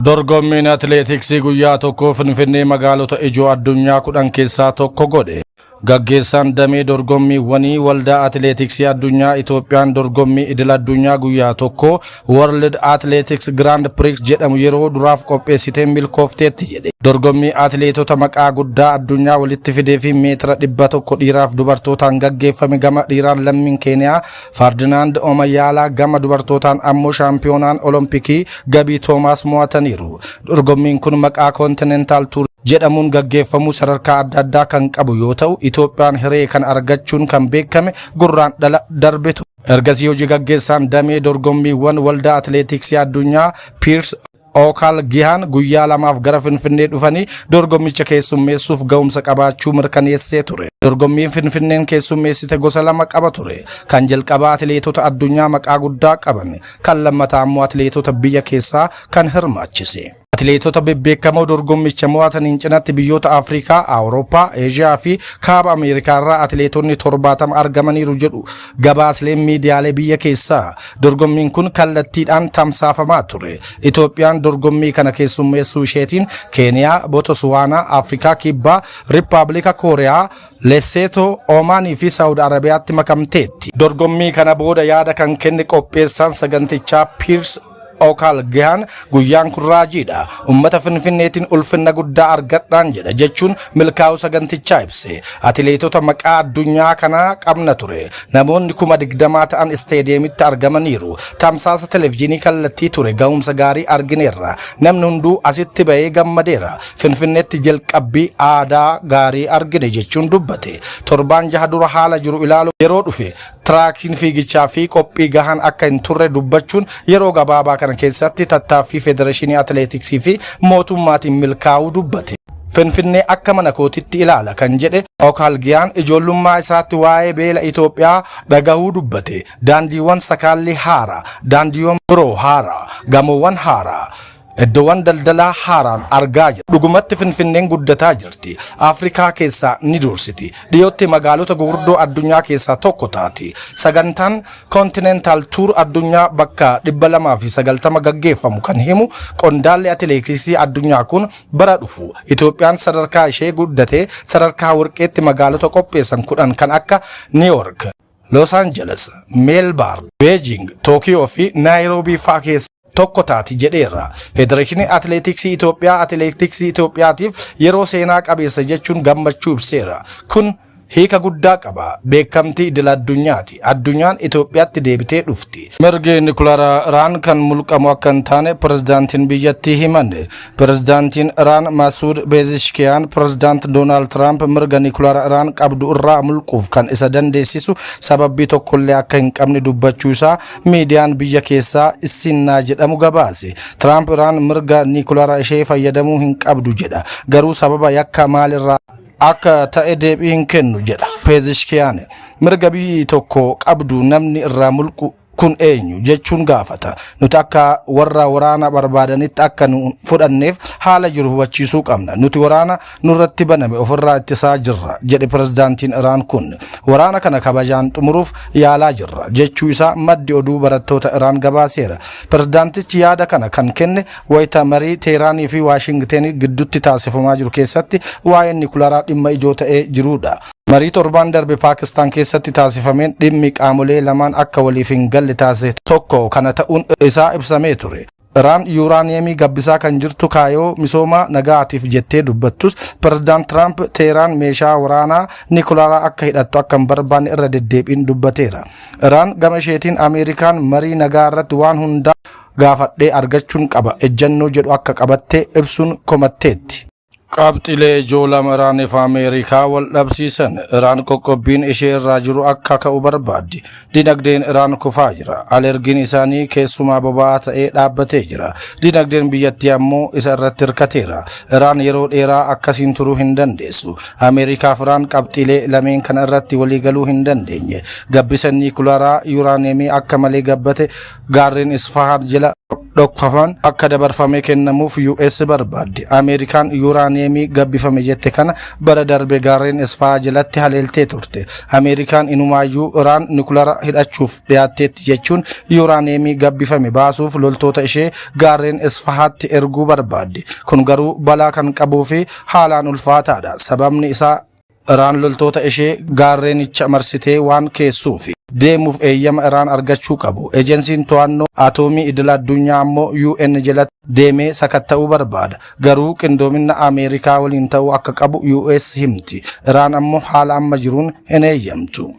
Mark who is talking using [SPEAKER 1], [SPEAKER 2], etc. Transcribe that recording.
[SPEAKER 1] Dorgommiin atileetiksii guyyaa tokko Finfinnee magaalota ijoo addunyaa 10 keessaa tokko godhe. Gaggeessaan damee dorgommiiwwanii waldaa atileetiksii addunyaa Itoophiyaan dorgommii idil addunyaa guyyaa tokko World Athletics Grand Prix jedhamu yeroo duraaf qopheessitee milkoofteetti jedhe. Dorgommii atileetota maqaa guddaa addunyaa walitti fidee fi meetira 100 dhiiraaf dubartootaan gaggeeffame. Gama dhiiraan lammiin Keeniyaa Ferdinand Omayyaalaa, gama dubartootaan ammoo shaampiyoonaan olompikii Gabii Toomaas mo'ataniiru. Dorgommiin kun maqaa Continental Tour jedhamuun gaggeeffamu sadarkaa adda addaa kan qabu yoo ta'u, Itoophiyaan hiree kan argachuun kan beekame gurraandhala darbetu. Ergasii hojii gaggeessaan damee dorgommiiwwan waldaa atileetiksii addunyaa Piers Okalgihan guyyaa lamaaf gara Finfinnee dhufanii dorgommicha keessummeessuuf ga'umsa qabaachuu mirkaneessee ture. Dorgommiin Finfinneen keessummeessite gosa lama qaba ture. Kan jalqabaa atileetota addunyaa maqaa guddaa qaban, kan lammataa immoo atileetota biyya keessaa kan hirmaachise. Atileetota bebbeekamoo dorgommicha mo'ataniin cinatti biyyoota Afrikaa, Awurooppaa, Eeshiyaa fi Kaaba Ameerikaa irraa atileetonni 70 argamaniiru jedhu gabaasleen miidiyaalee biyya keessaa. Dorgommiin kun kallattiidhaan tamsaafamaa ture. Itoophiyaan dorgommii kana keessummeessuu isheetiin Keeniyaa, Botswaanaa, Afrikaa Kibbaa, Rippaabilika Kooriyaa, Leseetoo, Omaanii fi Saawud Arabiyaatti makamteetti. Dorgommii kana booda yaada kan kenne qopheessaan sagantichaa Piers Okalgihan guyyaan kun raajiidha. Ummata Finfinneetiin ulfinna guddaa argadhaan jedha jechuun milkaa'uu sagantichaa ibse. Atileetota maqaa addunyaa kanaa qabna ture. Namoonni 20,000 ta'an isteediyeemitti argamaniiru. Tamsaasa televezyiinii kallattii ture. Ga'umsa gaarii argineerra. Namni hunduu asitti ba'ee gammadeera. Finfinneetti jalqabbii aadaa gaarii argine jechuun dubbate. Torbaan 6 dura haala jiru ilaalu yeroo dhufe tiraakiin fiigichaa fi qophii gahaan akka hin turre dubbachuun yeroo gabaabaa kana keessatti tattaaffii federeeshinii atileetiksii fi mootummaatiin milkaa'uu dubbate. Finfinnee akka mana kootitti ilaala kan jedhe Okalgihan ijoollummaa isaatti waa'ee beela Itoophiyaa dhagahuu dubbate. Daandiiwwan sakaallee haaraa, daandiiwwan biroo haaraa, gamoowwan haaraa, iddoowwan daldalaa haaraan argaa jira. Dhugumatti Finfinneen guddataa jirti. Afrikaa keessaa ni dursiti. Dhiyootti magaalota gurguddoo addunyaa keessaa tokko taati. Sagantaan Continental Tour addunyaa bakka 290 gaggeeffamu kan himu qondaalli atileetiksii addunyaa kun bara dhufu Itoophiyaan sadarkaa ishee guddatee sadarkaa warqeetti magaalota qopheessan 10 kan akka New York, Los Angeles, Melbourne, Beijing, Tokyo fi Nairobi fa'aa keessa tokko taati jedheera. Federeeshinii Atileetiksii Itoophiyaa atileetiksii Itoophiyaatiif yeroo seenaa qabeessa jechuun gammachuu ibseera. Kun hiika guddaa qaba. Beekamtii idil addunyaati. Addunyaan Itoophiyaatti deebitee dhufti. Mirgi Nikularaa Iraan kan mulqamu akka hin taane pirezidaantiin biyyattii himan. Pirezidaantiin Iraan Masuud Pezeshkiyan pirezidaant Doonaald Tiraamp mirga Nikularaa Iraan qabdu irraa mulquuf kan isa dandeessisu sababbii tokkollee akka hin qabne dubbachuu isaa miidiyaan biyya keessaa Isinnaa jedhamu gabaase. Tiraamp Iraan mirga Nikularaa ishee fayyadamuu hin qabdu jedha. Garuu sababa yakka maalirraa akka ta'e deebii hin kennu jedha Pezeshkiyan. Mirga biyyi tokko qabdu namni irraa mulqu kun eenyu jechuun gaafata. Nuti akka warra waraana barbaadanitti akka nu fudhanneef haala jiru hubachiisuu qabna. Nuti waraana nurratti baname ofirraa ittisaa jirra jedhe pirezidaantiin Iraan kun. Waraana kana kabajaan xumuruuf yaalaa jirra jechuu isaa maddi oduu barattoota Iraan gabaaseera. Pirezidaantichi yaada kana kan kenne wayita marii Teeraanii fi Waashingteen gidduutti taasifamaa jiru keessatti waa'ee Nikularaa dhimma ijoo ta'ee jirudha. Marii torban darbe Paakistaan keessatti taasifameen dhimmi qaamolee lamaan akka waliif hin galle taasise tokko kana ta'uun isaa ibsamee ture. Iraan yuuraaniyeemii gabbisaa kan jirtu kaayoo misooma nagaatiif jettee dubbattus pirezidaant Tiraamp Teeraan meeshaa waraanaa Nikularaa akka hidhattu akka hin barbaanne irra deddeebiin dubbateera. Iraan gama isheetiin Ameerikaan marii nagaa irratti waan hundaa gaafadhee argachuun qaba ejjennoo jedhu akka qabattee ibsuun komatteetti. Qabxiilee ijoo lama Iraaniif Ameerikaa wal dhabsiisan. Iraan qoqqobbiin ishee irraa jiru akka ka'u barbaaddi. Dinagdeen Iraan kufaa jira. Alergiin isaanii keessumaa boba'aa ta'ee dhaabbatee jira. Dinagdeen biyyattii ammoo isa irratti hirkateera. Iraan yeroo dheeraa akkasiin turuu hin dandeessu. Ameerikaaf Iraan qabxiilee lameen kana irratti walii galuu hin dandeenye. Gabbisa Nikularaa yuuraaniyeemii akka malee gabbate gaarreen Isfahaan jala dhokfafan akka dabarfamee kennamuuf US barbaaddi. Ameerikaan yuuraaniyeemii yuuraaniyeemii gabbifame jette kana bara darbe gaarreen Isfahaa jalatti haleeltee turte. Ameerikaan inumaayyuu Iraan nukleera hidhachuuf dhiyaatteetti jechuun yuuraaniyeemii gabbifame baasuuf loltoota ishee gaarreen Isfahaatti erguu barbaadde. Kun garuu balaa kan qabuu fi haalaan ulfaataadha. Sababni isaa Iraan loltoota ishee gaarreenicha marsitee waan keessuufi deemuuf eeyyama Iraan argachuu qabu. Ejensiin to'annoo atoomii idil addunyaa ammoo UN jalatti deemee sakatta'uu barbaada. Garuu qindoomina Ameerikaa waliin ta'uu akka qabu US himti. Iraan ammoo haala amma jiruun hin eeyyamtu.